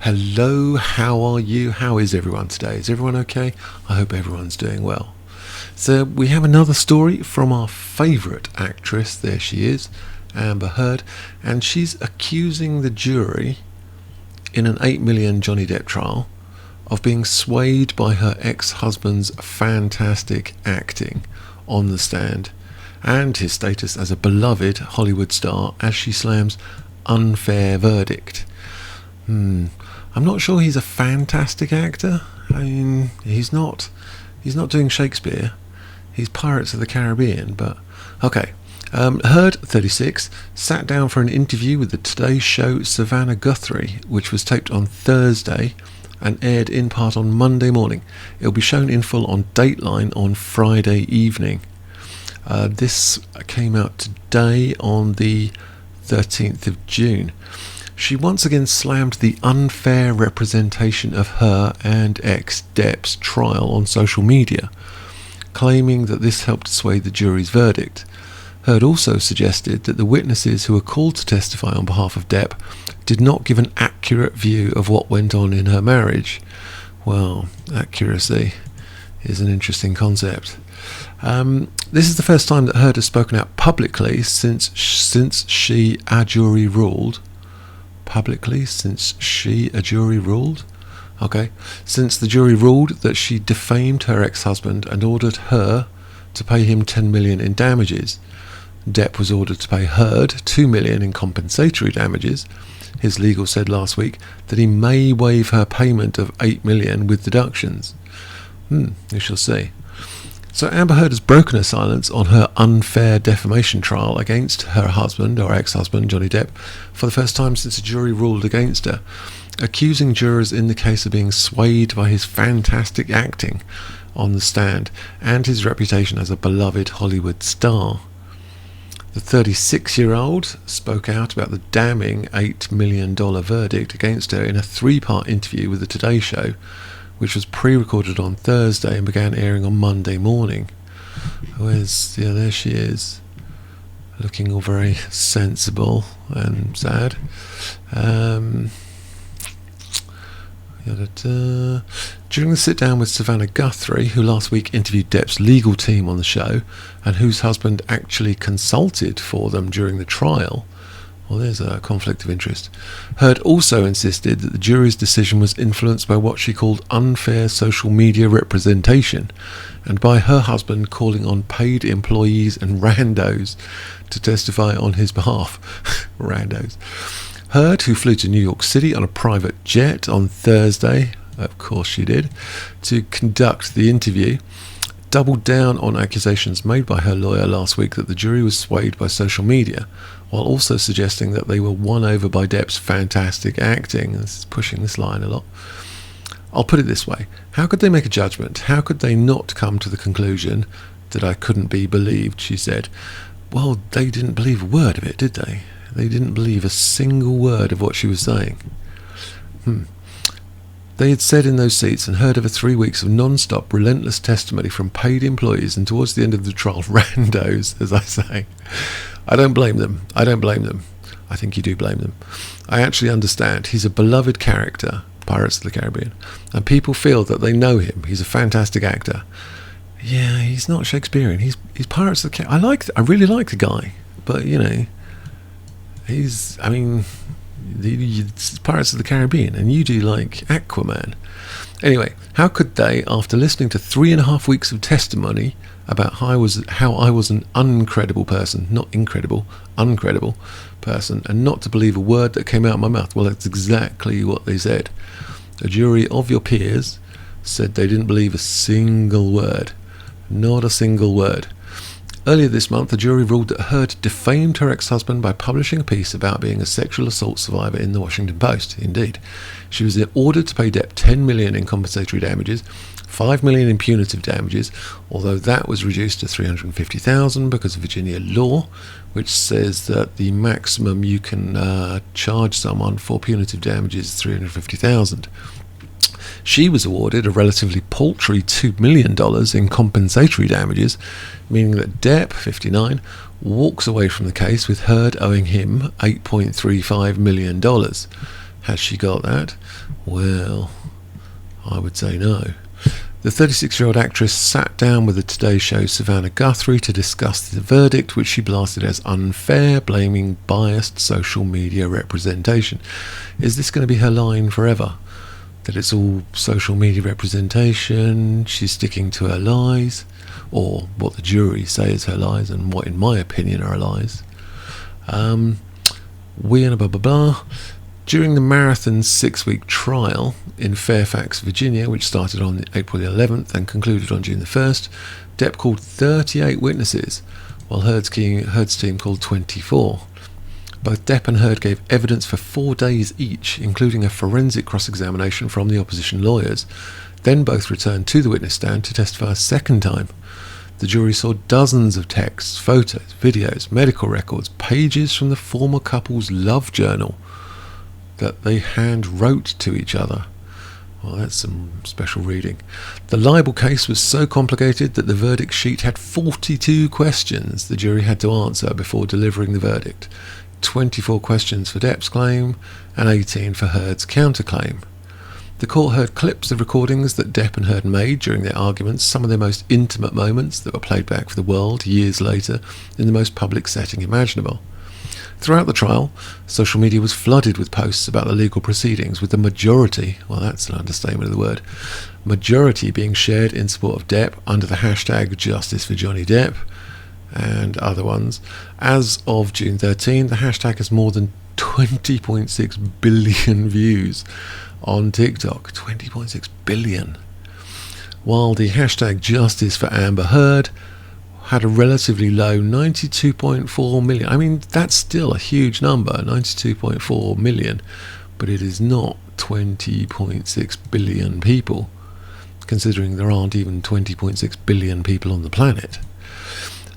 Hello, how are you? How is everyone today? Is everyone okay? I hope everyone's doing well. So we have another story from our favourite actress. There she is, Amber Heard, and she's accusing the jury in an $8 million Johnny Depp trial of being swayed by her ex-husband's fantastic acting on the stand and his status as a beloved Hollywood star as she slams unfair verdict. I'm not sure he's a fantastic actor. I mean, he's not doing Shakespeare. He's Pirates of the Caribbean, but okay. Heard, 36, sat down for an interview with the Today Show Savannah Guthrie, which was taped on Thursday and aired in part on Monday morning. It will be shown in full on Dateline on Friday evening. This came out today on the 13th of June. She once again slammed the unfair representation of her and ex-Depp's trial on social media, claiming that this helped sway the jury's verdict. Heard also suggested that the witnesses who were called to testify on behalf of Depp did not give an accurate view of what went on in her marriage. Well, accuracy is an interesting concept. This is the first time that Heard has spoken out publicly since a jury ruled. Since the jury ruled that she defamed her ex-husband and ordered her to pay him $10 million in damages. Depp was ordered to pay Heard $2 million in compensatory damages. His legal said last week that he may waive her payment of $8 million with deductions. We shall see. So Amber Heard has broken her silence on her unfair defamation trial against her husband, or ex-husband, Johnny Depp, for the first time since a jury ruled against her, accusing jurors in the case of being swayed by his fantastic acting on the stand and his reputation as a beloved Hollywood star. The 36-year-old spoke out about the damning $8 million verdict against her in a 3-part interview with the Today Show, which was pre-recorded on Thursday and began airing on Monday morning. There she is, looking all very sensible and sad. During the sit-down with Savannah Guthrie, who last week interviewed Depp's legal team on the show, and whose husband actually consulted for them during the trial, well, there's a conflict of interest. Heard also insisted that the jury's decision was influenced by what she called unfair social media representation, and by her husband calling on paid employees and randos to testify on his behalf. Randos. Heard, who flew to New York City on a private jet on Thursday, of course she did, to conduct the interview, doubled down on accusations made by her lawyer last week that the jury was swayed by social media, while also suggesting that they were won over by Depp's fantastic acting. This is pushing this line a lot. I'll put it this way. How could they make a judgment? How could they not come to the conclusion that I couldn't be believed, she said. Well, they didn't believe a word of it, did they? They didn't believe a single word of what she was saying. They had said in those seats and heard over 3 weeks of non-stop, relentless testimony from paid employees and towards the end of the trial, randos, as I say. I don't blame them. I think you do blame them. I actually understand. He's a beloved character, Pirates of the Caribbean, and people feel that they know him. He's a fantastic actor. Yeah, he's not Shakespearean. He's Pirates of the Caribbean. I really like the guy, but it's Pirates of the Caribbean, and you do like Aquaman. Anyway, how could they, after listening to 3.5 weeks of testimony about how I was an uncredible person, not incredible, uncredible person, and not to believe a word that came out of my mouth? Well, that's exactly what they said. A jury of your peers said they didn't believe a single word. Not a single word. Earlier this month, the jury ruled that Heard defamed her ex-husband by publishing a piece about being a sexual assault survivor in the Washington Post. Indeed. She was ordered to pay Depp $10 million in compensatory damages, $5 million in punitive damages, although that was reduced to $350,000 because of Virginia law, which says that the maximum you can charge someone for punitive damages is $350,000. She was awarded a relatively paltry $2 million in compensatory damages, meaning that Depp, 59, walks away from the case with Heard owing him $8.35 million. Has she got that? Well, I would say no. The 36-year-old actress sat down with the Today Show's Savannah Guthrie to discuss the verdict, which she blasted as unfair, blaming biased social media representation. Is this going to be her line forever? That it's all social media representation, she's sticking to her lies, or what the jury say is her lies, and what in my opinion are lies. During the marathon 6-week trial in Fairfax, Virginia, which started on April the 11th and concluded on June the 1st, Depp called 38 witnesses, while Heard's team called 24. Both Depp and Heard gave evidence for 4 days each, including a forensic cross-examination from the opposition lawyers. Then both returned to the witness stand to testify a second time. The jury saw dozens of texts, photos, videos, medical records, pages from the former couple's love journal that they hand wrote to each other. Well, that's some special reading. The libel case was so complicated that the verdict sheet had 42 questions the jury had to answer before delivering the verdict. 24 questions for Depp's claim and 18 for Heard's counterclaim. The court heard clips of recordings that Depp and Heard made during their arguments, some of their most intimate moments that were played back for the world years later in the most public setting imaginable. Throughout the trial, social media was flooded with posts about the legal proceedings, with the majority, well, that's an understatement of the word, majority being shared in support of Depp under the hashtag Justice for Johnny Depp and other ones. As of June 13, the hashtag has more than 20.6 billion views on TikTok. 20.6 billion. While the hashtag Justice for Amber Heard had a relatively low 92.4 million. I mean, that's still a huge number, 92.4 million, but it is not 20.6 billion people, considering there aren't even 20.6 billion people on the planet.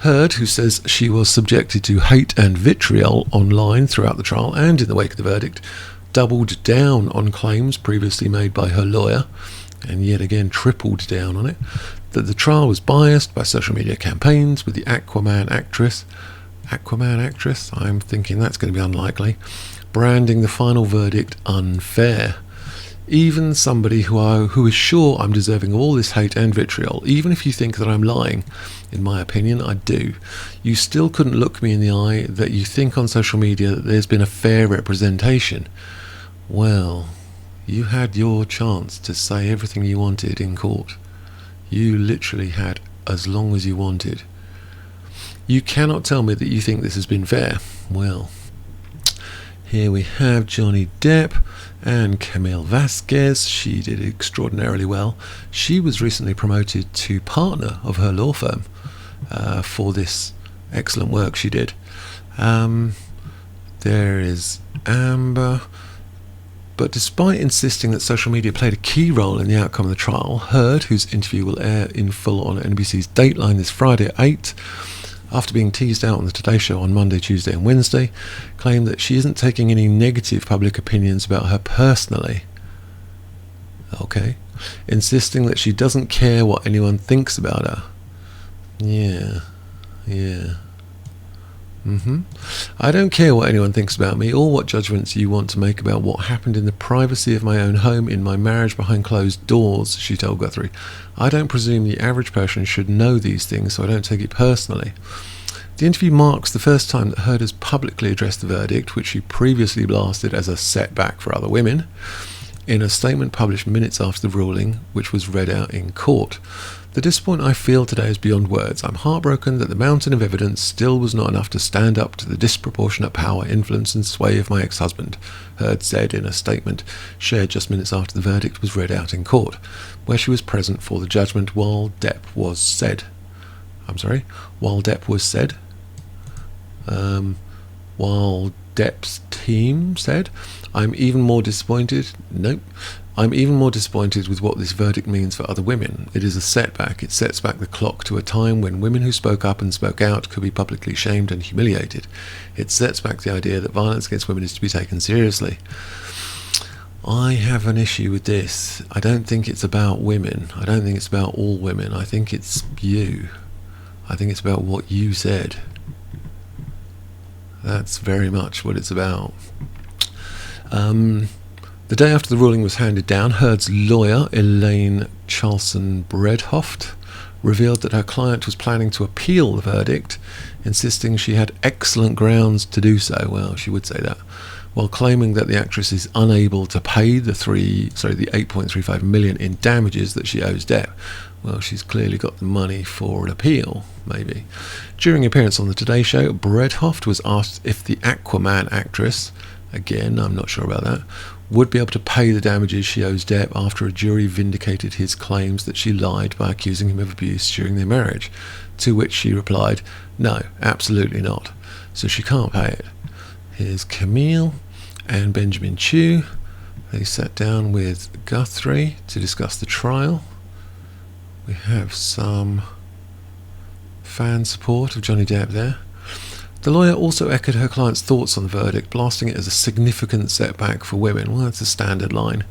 Heard, who says she was subjected to hate and vitriol online throughout the trial and in the wake of the verdict, doubled down on claims previously made by her lawyer, and yet again tripled down on it, that the trial was biased by social media campaigns, with the Aquaman actress, I'm thinking that's going to be unlikely, branding the final verdict unfair. Even somebody who is sure I'm deserving of all this hate and vitriol, even if you think that I'm lying, in my opinion, I do, you still couldn't look me in the eye that you think on social media that there's been a fair representation. Well, you had your chance to say everything you wanted in court. You literally had as long as you wanted. You cannot tell me that you think this has been fair. Well, here we have Johnny Depp and Camille Vasquez. She did extraordinarily well. She was recently promoted to partner of her law firm for this excellent work she did. There is Amber. But despite insisting that social media played a key role in the outcome of the trial, Heard, whose interview will air in full on NBC's Dateline this Friday at 8, after being teased out on the Today Show on Monday, Tuesday and Wednesday, claimed that she isn't taking any negative public opinions about her personally. Okay. Insisting that she doesn't care what anyone thinks about her. Yeah. I don't care what anyone thinks about me or what judgments you want to make about what happened in the privacy of my own home in my marriage behind closed doors, she told Guthrie. I don't presume the average person should know these things, so I don't take it personally. The interview marks the first time that Heard has publicly addressed the verdict, which she previously blasted as a setback for other women, in a statement published minutes after the ruling, which was read out in court. The disappointment I feel today is beyond words. I'm heartbroken that the mountain of evidence still was not enough to stand up to the disproportionate power, influence and sway of my ex-husband, Heard said in a statement shared just minutes after the verdict was read out in court, where she was present for the judgment while Depp was said. While Depp's team said, I'm even more disappointed with what this verdict means for other women. It is a setback. It sets back the clock to a time when women who spoke up and spoke out could be publicly shamed and humiliated. It sets back the idea that violence against women is to be taken seriously. I have an issue with this. I don't think it's about women. I don't think it's about all women. I think it's you. I think it's about what you said. That's very much what it's about. The day after the ruling was handed down, Heard's lawyer, Elaine Charlson-Bredhoft, revealed that her client was planning to appeal the verdict, insisting she had excellent grounds to do so. Well, she would say that, while claiming that the actress is unable to pay the 8.35 million in damages that she owes Depp. Well, she's clearly got the money for an appeal, maybe. During an appearance on the Today Show, Bredhoft was asked if the Aquaman actress, again, I'm not sure about that, would be able to pay the damages she owes Depp after a jury vindicated his claims that she lied by accusing him of abuse during their marriage, to which she replied, no, absolutely not. So she can't pay it. Here's Camille and Benjamin Chew. They sat down with Guthrie to discuss the trial. We have some fan support of Johnny Depp there. The lawyer also echoed her client's thoughts on the verdict, blasting it as a significant setback for women. Well, that's a standard line.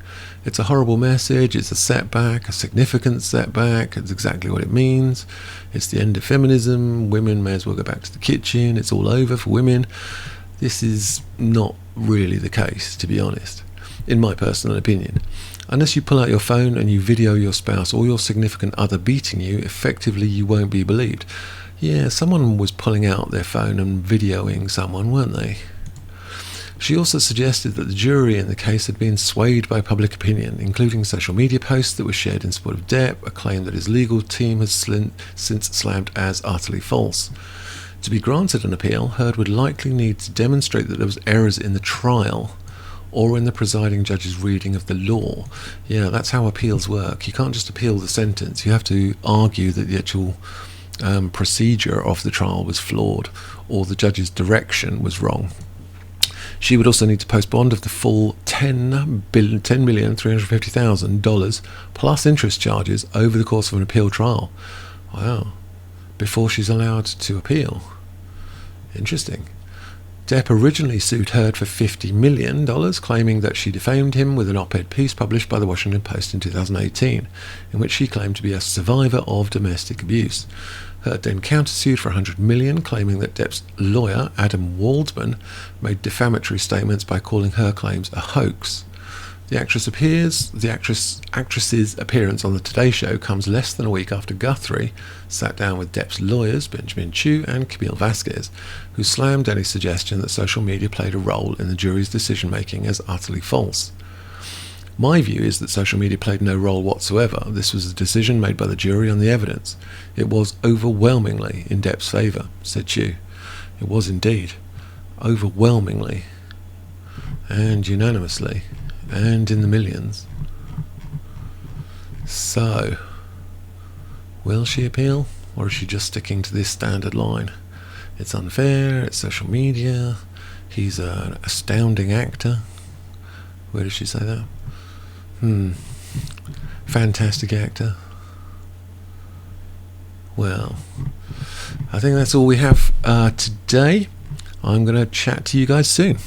It's a horrible message, it's a setback, a significant setback, it's exactly what it means. It's the end of feminism, women may as well go back to the kitchen, it's all over for women. This is not really the case, to be honest, in my personal opinion. Unless you pull out your phone and you video your spouse or your significant other beating you, effectively you won't be believed. Yeah, someone was pulling out their phone and videoing someone, weren't they? She also suggested that the jury in the case had been swayed by public opinion, including social media posts that were shared in support of Depp, a claim that his legal team has since slammed as utterly false. To be granted an appeal, Heard would likely need to demonstrate that there was errors in the trial or in the presiding judge's reading of the law. Yeah, that's how appeals work. You can't just appeal the sentence. You have to argue that the actual procedure of the trial was flawed or the judge's direction was wrong. She would also need to post bond of the full $10,350,000 plus interest charges over the course of an appeal trial. Wow. Before she's allowed to appeal. Interesting. Depp originally sued Heard for $50 million, claiming that she defamed him with an op-ed piece published by the Washington Post in 2018, in which she claimed to be a survivor of domestic abuse. Heard then countersued for $100 million, claiming that Depp's lawyer, Adam Waldman, made defamatory statements by calling her claims a hoax. The actress's appearance on the Today Show comes less than a week after Guthrie sat down with Depp's lawyers, Benjamin Chew and Camille Vasquez, who slammed any suggestion that social media played a role in the jury's decision-making as utterly false. My view is that social media played no role whatsoever. This was a decision made by the jury on the evidence. It was overwhelmingly in Depp's favour, said Chew. It was indeed. Overwhelmingly. And unanimously. And in the millions. So, will she appeal, or is she just sticking to this standard line? It's unfair, it's social media, he's an astounding actor. Where did she say that? Fantastic actor. Well, I think that's all we have today. I'm going to chat to you guys soon.